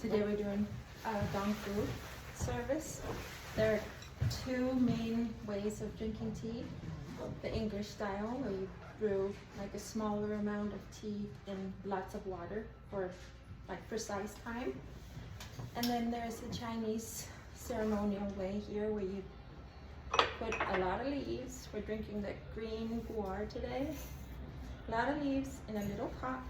Today we're doing Gong Fu service. There are two main ways of drinking tea. The English style, where you brew like a smaller amount of tea in lots of water for like precise time. And then there's the Chinese ceremonial way here, where you put a lot of leaves. We're drinking the green pu'er today. A lot of leaves in a little pot.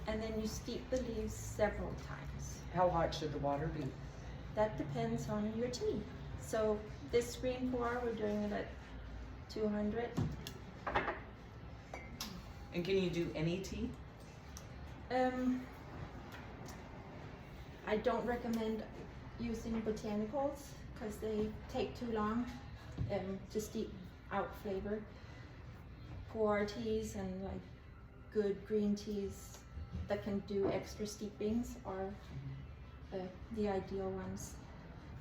And then you steep the leaves several times. How hot should the water be? That depends on your tea. So this green pu'er, we're doing it at 200. And can you do any tea? I don't recommend using botanicals because they take too long to steep out flavor. Pu'er teas and like good green teas that can do extra steepings are the ideal ones.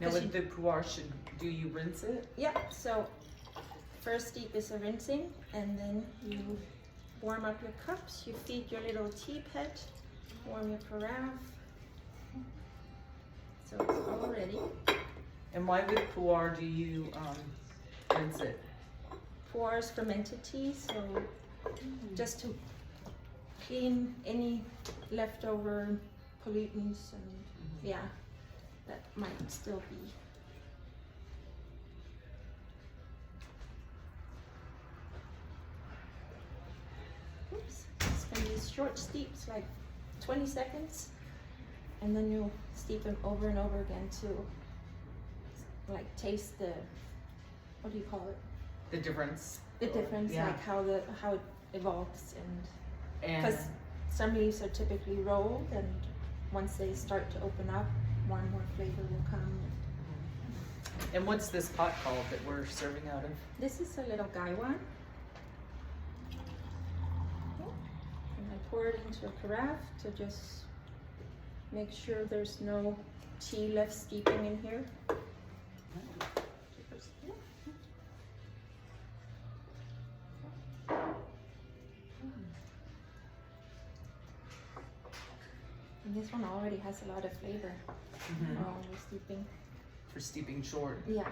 Now with the pu'er, do you rinse it? Yeah, so first steep is a rinsing, and then you warm up your cups, you feed your little teapot, warm your carafe. So it's all ready. And why with pu'er do you rinse it? Pu'er is fermented tea, so just to clean any leftover pollutants and yeah, that might still be. Oops. It's gonna be short steeps, like 20 seconds, and then you'll steep them over and over again to like taste the, what do you call it? The difference. The difference, yeah. like how it evolves, and because some leaves are typically rolled, and once they start to open up, more and more flavor will come. And what's this pot called that we're serving out of? This is a little Gaiwan. And I pour it into a carafe to just make sure there's no tea left steeping in here. And this one already has a lot of flavor. We're steeping. For steeping short. Yeah.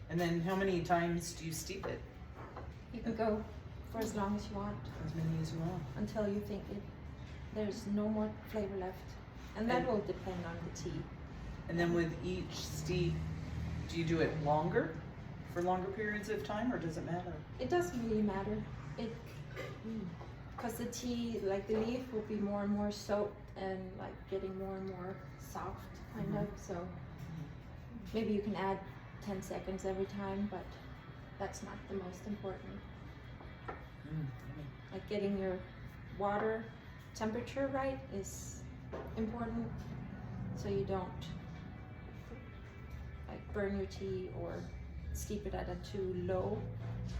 And then how many times do you steep it? You can go for as long as you want. As many as you want. Until you think there's no more flavor left. And that will depend on the tea. And then with each steep, do you do it longer? For longer periods of time, or does it matter? It doesn't really matter. Because the tea, like the leaf, will be more and more soaked and like getting more and more soft, kind of. So maybe you can add 10 seconds every time, but that's not the most important. Like getting your water temperature right is important, so you don't like burn your tea or steep it at a too low,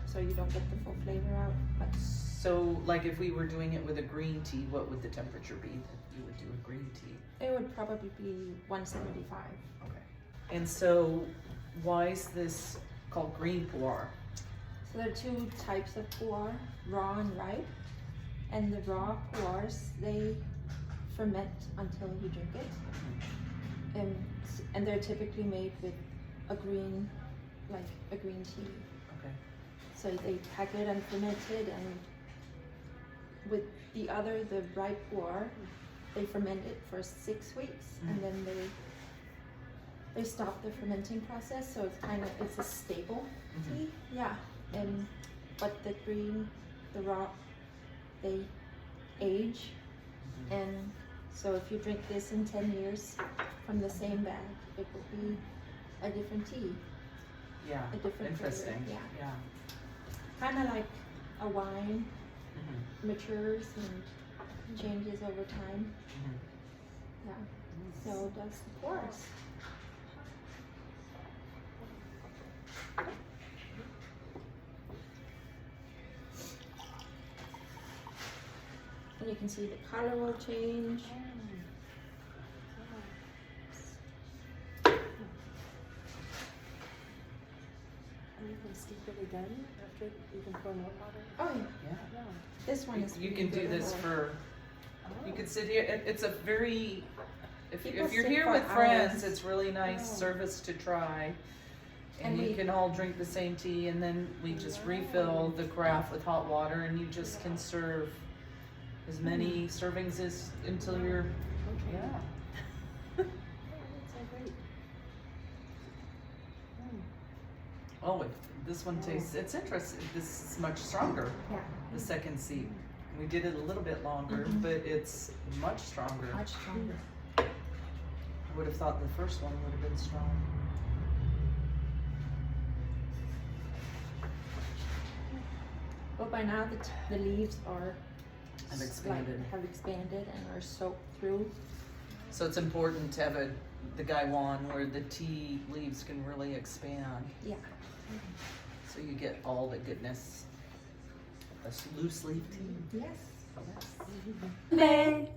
so you don't get the full flavor out. But so, like if we were doing it with a green tea, what would the temperature be that you would do a green tea? it would probably be 175. Okay. And so, why is this called green pu'er? So there are two types of pu'er, raw and ripe. And the raw pu'ers, they ferment until you drink it. And they're typically made with a green tea. Okay. So they pack it and ferment it, and with the ripe pu'er, they ferment it for 6 weeks, and then they stop the fermenting process. So it's a stable tea, yeah. But the raw, they age, and so if you drink this in 10 years from the same bag, it will be a different tea. Yeah. A different Interesting. flavor, Yeah. Kind of like a wine matures and changes over time. Yeah. So does the pu'ers. And you can see the color will change. And you can steep it again after you can pour more water? Oh yeah. Yeah. Yeah. This one is. You can do this for, you could sit here, it's a very, People if you're sit here for with friends, hours. it's really nice Oh. service to try. And And you we- can all drink the same tea, and then we just refill the carafe with hot water, and you just can serve as many servings as, until you're, yeah. That's so great. Oh, this one tastes, it's interesting, this is much stronger, Yeah, the second seat. We did it a little bit longer, Mhm. but it's much stronger. much stronger. I would have thought the first one would have been strong. Well, by now the leaves are Have expanded. have expanded and are soaked through. So it's important to have the Gaiwan where the tea leaves can really expand. Yeah. So you get all the goodness. That's loose leaf tea. Yes. Yes. Bed.